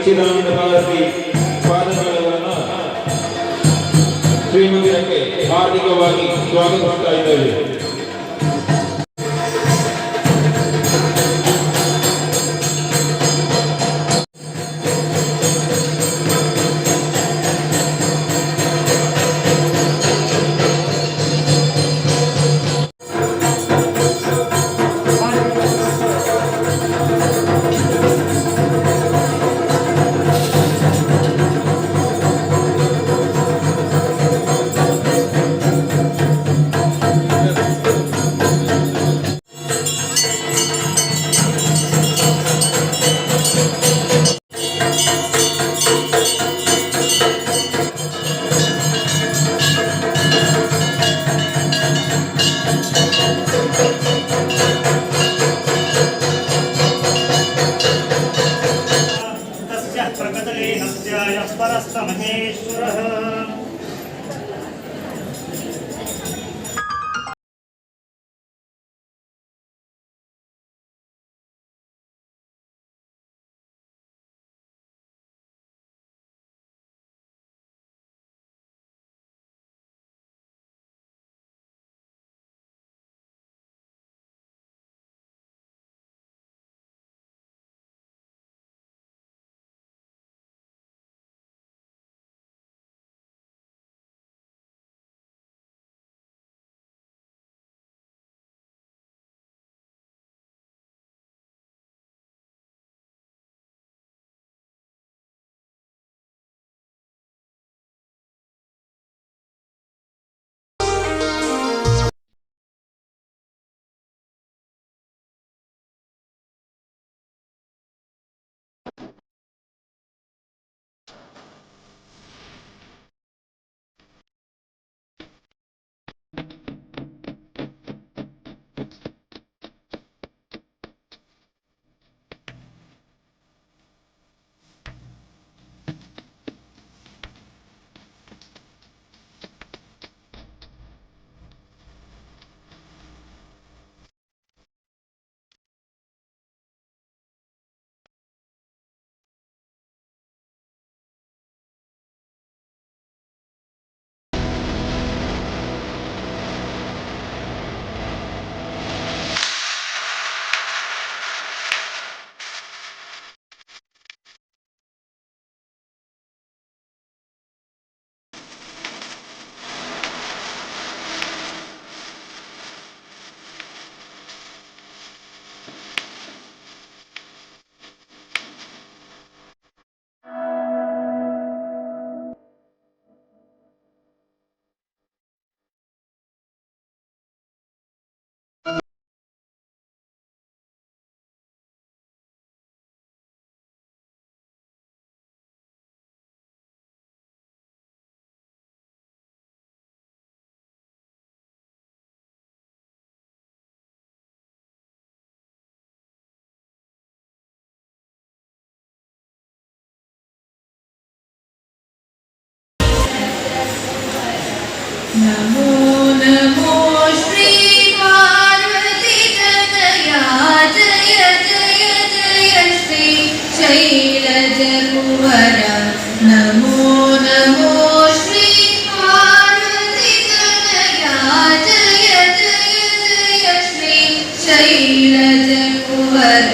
ಸಚ್ಚಿದಾನಂದ ಕಾಲಶ್ರೀ ಪಾದಗಳನ್ನು ಶ್ರೀಮಂದಿರಕ್ಕೆ ಹಾರ್ದಿಕವಾಗಿ ಸ್ವಾಗತಿಸ್ತಾ ಇದ್ದೇವೆ. महेश्वरः नमो नमो श्री पार्वती तनया जय जय जय श्री शैलज कुंवर नमो नमो श्री पार्वती तनया जय जय जय श्री शैलज कुंवर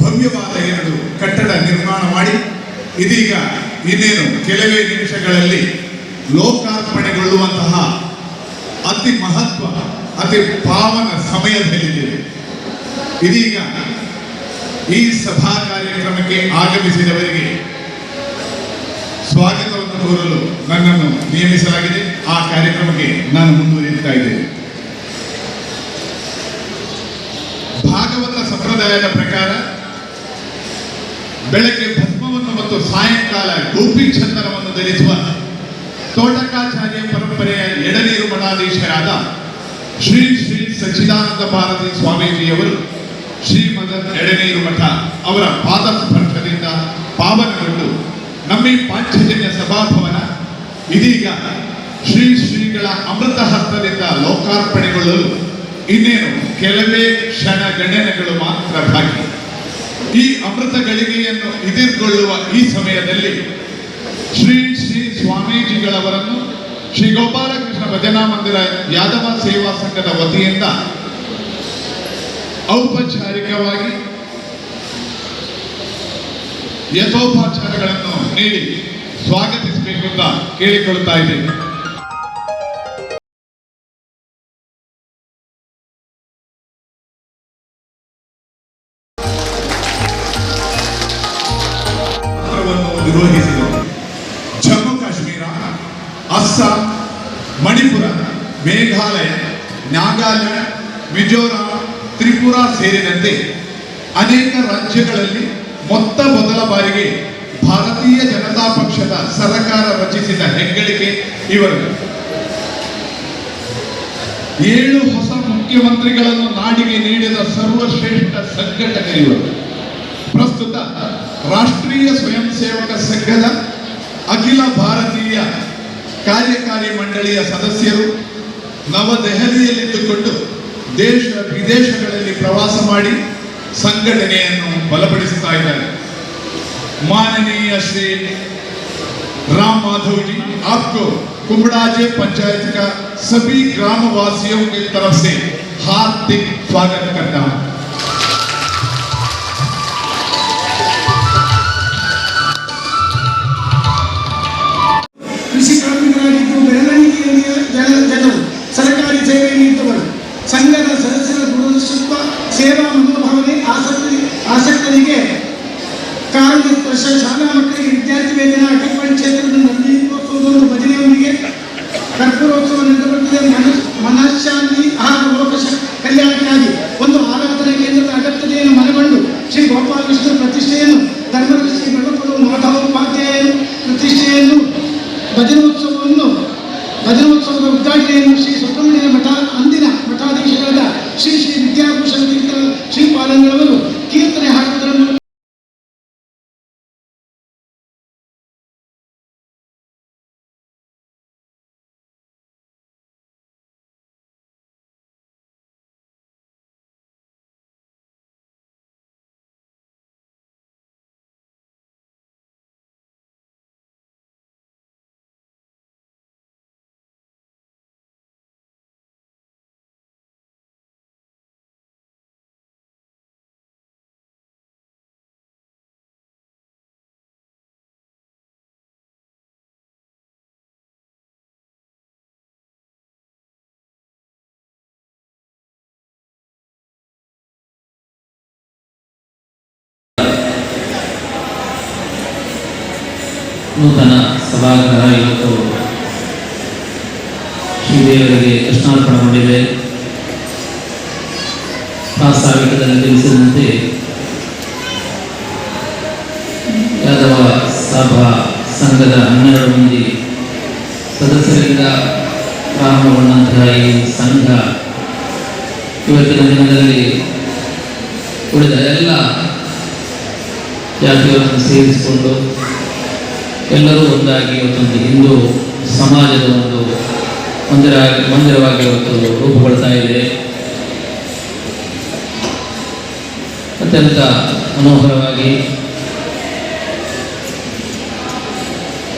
ಭವ್ಯವಾದ ಎರಡು ಕಟ್ಟಡ ನಿರ್ಮಾಣ ಮಾಡಿ ಇದೀಗ ಇನ್ನೇನು ಕೆಲವೇ ನಿಮಿಷಗಳಲ್ಲಿ ಲೋಕಾರ್ಪಣೆಗೊಳ್ಳುವಂತಹ ಅತಿ ಮಹತ್ವ ಅತಿ ಪಾವನ ಸಮಯದಲ್ಲಿದ್ದೇವೆ. ಇದೀಗ ಈ ಸಭಾ ಕಾರ್ಯಕ್ರಮಕ್ಕೆ ಆಗಮಿಸಿದವರಿಗೆ ಸ್ವಾಗತವನ್ನು ಕೋರಲು ನನ್ನನ್ನು ನೇಮಿಸಲಾಗಿದೆ. ಆ ಕಾರ್ಯಕ್ರಮಕ್ಕೆ ನಾನು ಮುಂದುವರಿಯುತ್ತಾ ಇದ್ದೇನೆ. ಭಾಗವತ ಸಂಪ್ರದಾಯದ ಪ್ರಕಾರ ಬೆಳಗ್ಗೆ ಭಸ್ಮವನ್ನು ಮತ್ತು ಸಾಯಂಕಾಲ ಗೋಪಿ ಚಂದನವನ್ನು ಧರಿಸುವ ತೋಟಕಾಚಾರ್ಯ ಪರಂಪರೆಯ ಎಡನೀರು ಮಠಾಧೀಶರಾದ ಶ್ರೀ ಶ್ರೀ ಸಚ್ಚಿದಾನಂದ ಭಾರತಿ ಸ್ವಾಮೀಜಿಯವರು ಶ್ರೀಮದ ಎಡನೀರು ಮಠ ಅವರ ಪಾದ ಸ್ಪರ್ಶದಿಂದ ಪಾವನಗೊಂಡು ನಮ್ಮ ಪಾಂಚಜನ್ಯ ಸಭಾಭವನ ಇದೀಗ ಶ್ರೀ ಶ್ರೀಗಳ ಅಮೃತ ಹಸ್ತದಿಂದ ಲೋಕಾರ್ಪಣೆಗೊಳ್ಳಲು ಇನ್ನೇನು ಕೆಲವೇ ಕ್ಷಣ ಗಣನೆಗಳು ಮಾತ್ರ ಬಾಕಿ. ಈ ಅಮೃತ ಗಳಿಗೆಯನ್ನು ಎದುರುಗೊಳ್ಳುವ ಈ ಸಮಯದಲ್ಲಿ ಶ್ರೀ ಶ್ರೀ ಸ್ವಾಮೀಜಿಗಳವರನ್ನು ಶ್ರೀ ಗೋಪಾಲಕೃಷ್ಣ ಭಜನಾ ಮಂದಿರ ಯಾದವ ಸೇವಾ ಸಂಘದ ವತಿಯಿಂದ ಔಪಚಾರಿಕವಾಗಿ ಯಥೋಪಚಾರಗಳನ್ನು ನೀಡಿ ಸ್ವಾಗತಿಸಬೇಕು ಅಂತ ಕೇಳಿಕೊಳ್ಳುತ್ತಾ ಇದ್ದೇನೆ. ನಿರ್ವಹಿಸಿದರು. ಜಮ್ಮು ಕಾಶ್ಮೀರ, ಅಸ್ಸಾಂ, ಮಣಿಪುರ, ಮೇಘಾಲಯ, ನಾಗಾಲ್ಯಾಂಡ್, ಮಿಜೋರಾಂ, ತ್ರಿಪುರಾ ಸೇರಿದಂತೆ ಅನೇಕ ರಾಜ್ಯಗಳಲ್ಲಿ ಮೊದಲ ಬಾರಿಗೆ ಭಾರತೀಯ ಜನತಾ ಪಕ್ಷದ ಸರ್ಕಾರ ರಚಿಸಿದ ಹೆಗ್ಗಳಿಕೆ ಇವರು. 7 ಹೊಸ ಮುಖ್ಯಮಂತ್ರಿಗಳನ್ನು ನಾಡಿಗೆ ನೀಡಿದ ಸರ್ವಶ್ರೇಷ್ಠ ಸಂಘಟಕರಿವರು. ಪ್ರಸ್ತುತ ರಾಷ್ಟ್ರೀಯ ಸ್ವಯಂ ಸೇವಕ ಸಂಘದ ಅಖಿಲ ಭಾರತೀಯ ಕಾರ್ಯಕಾರಿ ಮಂಡಳಿಯ ಸದಸ್ಯರು. ನವದೆಹಲಿಯಲ್ಲಿದ್ದುಕೊಂಡು ದೇಶ ವಿದೇಶಗಳಲ್ಲಿ ಪ್ರವಾಸ ಮಾಡಿ ಸಂಘಟನೆಯನ್ನು ಬಲಪಡಿಸುತ್ತಾ ಇದ್ದಾರೆ. माननीय श्री राम माधव जी, आपको कुमड़ाजे पंचायत का सभी ग्रामवासियों की तरफ से हार्दिक स्वागत करता हूं. ಕೃಷಿ ಕಾರ್ಮಿಕರಾಗಿದ್ದು ಬೆಳವಣಿಗೆಯ ಜನರು ಸರ್ಕಾರಿ ಸೇವೆಯಲ್ಲಿ ಇದ್ದವರು. ಸಂಘದ ಸದಸ್ಯರ ದುರದೃಷ್ಟತ್ವ, ಸೇವಾ ಮನೋಭಾವನೆ, ಆಸಕ್ತರಿಗೆ ಕಾರಣ ಸ್ಪರ್ಶ, ಶಾಲಾ ಮಕ್ಕಳಿಗೆ ವಿದ್ಯಾರ್ಥಿ ವೇತನ, ಅಟಲ್ಪಣಿ ಕ್ಷೇತ್ರದ ನಂದೀಪೋತ್ಸವದೊಂದು ಭಜನೆಯೊಂದಿಗೆ ಕರ್ಪೂರೋತ್ಸವ ನಡೆದುಬರುತ್ತದೆ. ಮನಃಶಾಂತಿ ಹಾಗೂ ಲೋಕ ಕಲ್ಯಾಣಕ್ಕಾಗಿ ಒಂದು ಆರಾಧನಾ ಕೇಂದ್ರದ ಅಗತ್ಯತೆಯನ್ನು ಮನಗೊಂಡು ಶ್ರೀ ಗೋಪಾಲಕೃಷ್ಣ ಪ್ರತಿಷ್ಠೆಯನ್ನು, ಧರ್ಮದ ಶ್ರೀ ಭಗವತ್ ಮಾಧವೋಪಾಧ್ಯಾಯರು ಪ್ರತಿಷ್ಠೆಯನ್ನು, ಭಜನೋತ್ಸವದ ಉದ್ಘಾಟನೆಯನ್ನು ಶ್ರೀ ಸುಬ್ರಹ್ಮಣ್ಯ ಮಠ ಅಂದಿನ ಮಠಾಧೀಶರಾದ ಶ್ರೀ ಶ್ರೀ ವಿದ್ಯಾಭೂಷಣ ತೀರ್ಥ ಶ್ರೀಪಾದಂಗಳವರು ಕೀರ್ತನೆ ಹಾಡುವುದರ ಮೂಲಕ ನೂತನ ಸಭಾಗೃಹ ಇವತ್ತು ಶ್ರೀದೇವರಿಗೆ ಕೃಷ್ಣಾರ್ಪಣಗೊಂಡಿದೆ. ಪ್ರಾಸ್ತಾವಿಕದಲ್ಲಿ ತಿಳಿಸಿದಂತೆ ಯಾದವ ಸಭಾ ಸಂಘದ 12 ಮಂದಿ ಸದಸ್ಯರಿಂದ ಪ್ರಾರಂಭಗೊಂಡಂತಹ ಈ ಸಂಘ ಇವತ್ತಿನ ದಿನದಲ್ಲಿ ಉಳಿದ ಎಲ್ಲ ಜಾತಿಯವರನ್ನು ಸೇರಿಸಿಕೊಂಡು ಎಲ್ಲರೂ ಒಂದಾಗಿ ಇವತ್ತೊಂದು ಹಿಂದೂ ಸಮಾಜದ ಒಂದು ಮಂದಿರವಾಗಿ ಇವತ್ತು ರೂಪುಗೊಳ್ತಾ ಇದೆ. ಅತ್ಯಂತ ಮನೋಹರವಾಗಿ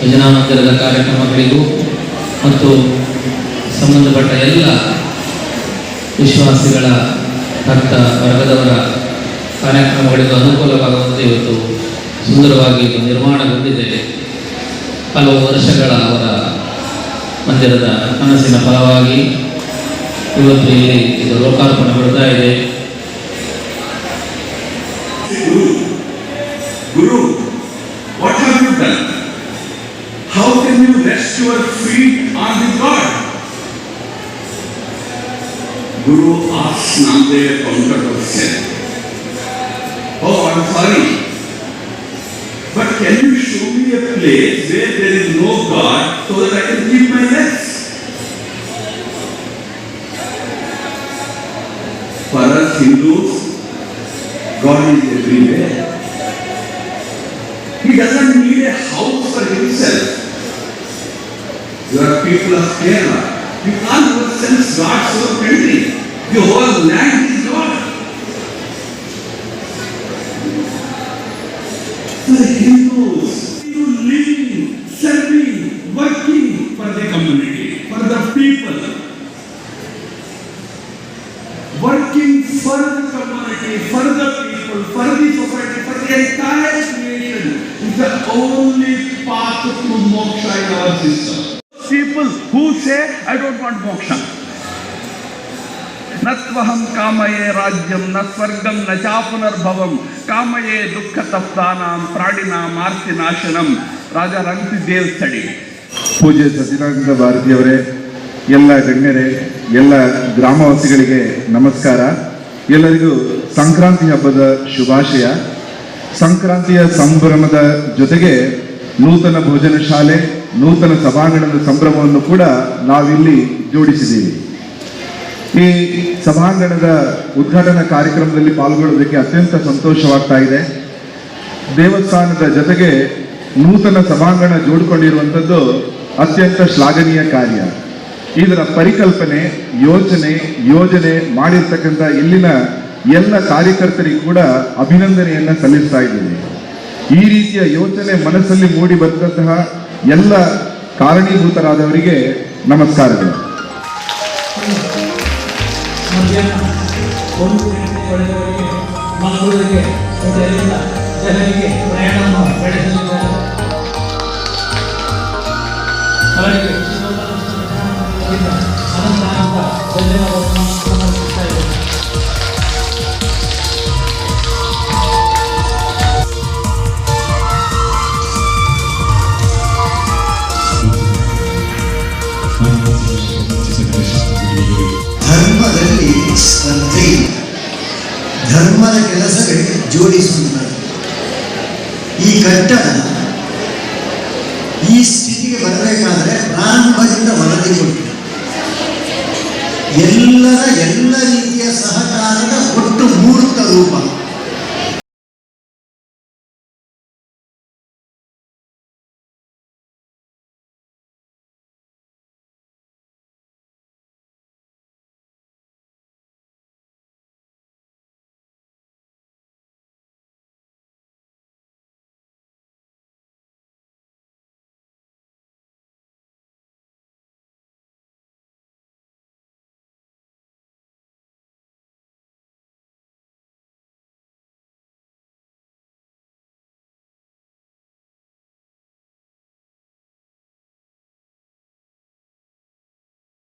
ಭಜನಾ ಮಂದಿರದ ಕಾರ್ಯಕ್ರಮಗಳಿಗೂ ಮತ್ತು ಸಂಬಂಧಪಟ್ಟ ಎಲ್ಲ ವಿಶ್ವಾಸಿಗಳ ಭಕ್ತ ವರ್ಗದವರ ಕಾರ್ಯಕ್ರಮಗಳಿಗೂ ಅನುಕೂಲವಾಗುವಂತೆ ಇವತ್ತು ಸುಂದರವಾಗಿ ನಿರ್ಮಾಣಗೊಂಡಿದೆ. ಹಲವು ವರ್ಷಗಳ ಅವರ ಮಂದಿರದ ಕನಸಿನ ಫಲವಾಗಿ ಇವತ್ತು ಇಲ್ಲಿ ಇದು ಲೋಕಾರ್ಪಣೆಗೊಳ್ತಾ ಇದೆ. Guru, what have you done? How can you rest your feet on the God? Guru asks Namdev Pankaj question. Oh, I'm sorry. But can you show me a place where there is no God so that I can keep my legs? For us Hindus, God is everywhere. He doesn't need a house for himself. You are people of Kerala. You can't sense God's whole country. The whole land is God. for Hindus to living, serving, working for the community, for the people. Working for the community, for the people, for the society, for the entire creation is the only path to moksha in our system. People who say, I don't want moksha. Natvaham kamaye rajyam, na swargam, na chapunarbhavam, kamaye dukkha taptanam, pradinam, artinashanam. Raja Rantidev study. ಪೂಜ್ಯ ಸತ್ಯನಾರಾಯಣ ಭಾರತಿಯವರೇ, ಎಲ್ಲ ಗಣ್ಯರೇ, ಎಲ್ಲ ಗ್ರಾಮವಾಸಿಗಳಿಗೆ ನಮಸ್ಕಾರ. ಎಲ್ಲರಿಗೂ ಸಂಕ್ರಾಂತಿ ಹಬ್ಬದ ಶುಭಾಶಯ. ಸಂಕ್ರಾಂತಿಯ ಸಂಭ್ರಮದ ಜೊತೆಗೆ ನೂತನ ಭೋಜನ ಶಾಲೆ, ನೂತನ ಸಭಾಂಗಣದ ಸಂಭ್ರಮವನ್ನು ಕೂಡ ನಾವಿಲ್ಲಿ ಜೋಡಿಸಿದ್ದೀವಿ. ಈ ಸಭಾಂಗಣದ ಉದ್ಘಾಟನಾ ಕಾರ್ಯಕ್ರಮದಲ್ಲಿ ಪಾಲ್ಗೊಳ್ಳೋದಕ್ಕೆ ಅತ್ಯಂತ ಸಂತೋಷವಾಗ್ತಾ ಇದೆ. ದೇವಸ್ಥಾನದ ಜೊತೆಗೆ ನೂತನ ಸಭಾಂಗಣ ಜೋಡಿಕೊಂಡಿರುವಂಥದ್ದು ಅತ್ಯಂತ ಶ್ಲಾಘನೀಯ ಕಾರ್ಯ. ಇದರ ಪರಿಕಲ್ಪನೆ, ಯೋಜನೆ ಮಾಡಿರ್ತಕ್ಕಂಥ ಇಲ್ಲಿನ ಎಲ್ಲ ಕಾರ್ಯಕರ್ತರಿಗೂ ಕೂಡ ಅಭಿನಂದನೆಯನ್ನ ಸಲ್ಲಿಸ್ತಾ ಇದ್ದೀವಿ. ಈ ರೀತಿಯ ಯೋಚನೆ ಮನಸ್ಸಲ್ಲಿ ಮೂಡಿ ಬಂದಂತಹ ಎಲ್ಲ ಕಾರಣೀಭೂತರಾದವರಿಗೆ ನಮಸ್ಕಾರಗಳು. ಮಧ್ಯಾಹ್ನ 1 ಗಂಟೆ ಒಳಗೆ ಮಂಗಳೂರಿಗೆ ಹೋಟೆಲಿಂದ ಜನರಿಗೆ ಪ್ರಯಾಣವನ್ನು ಬೆಳೆಸಲಿದ್ದಾರೆ. ಅವರಿಗೆ ಅನಂತ ಧನ್ಯವಾದವನ್ನು ಸಮರ್ಪಿಸ್ತಾ ಇದ್ದೇನೆ. ಧರ್ಮದಲ್ಲಿ ಸ್ಪರ್ಧೆ ಇಲ್ಲ, ಧರ್ಮದ ಕೆಲಸಗಳಿಗೆ ಜೋಡಿಸುತ್ತಾರೆ. ಈ ಕಟ್ಟಡ ಈ ಸ್ಥಿತಿಗೆ ಬರಬೇಕಾದರೆ ಪ್ರಾರಂಭದಿಂದ ವರದಿ ಕೊಟ್ಟು ಎಲ್ಲ ರೀತಿಯ ಸಹಕಾರದ ಒಟ್ಟು ಮೂರ್ತ ರೂಪ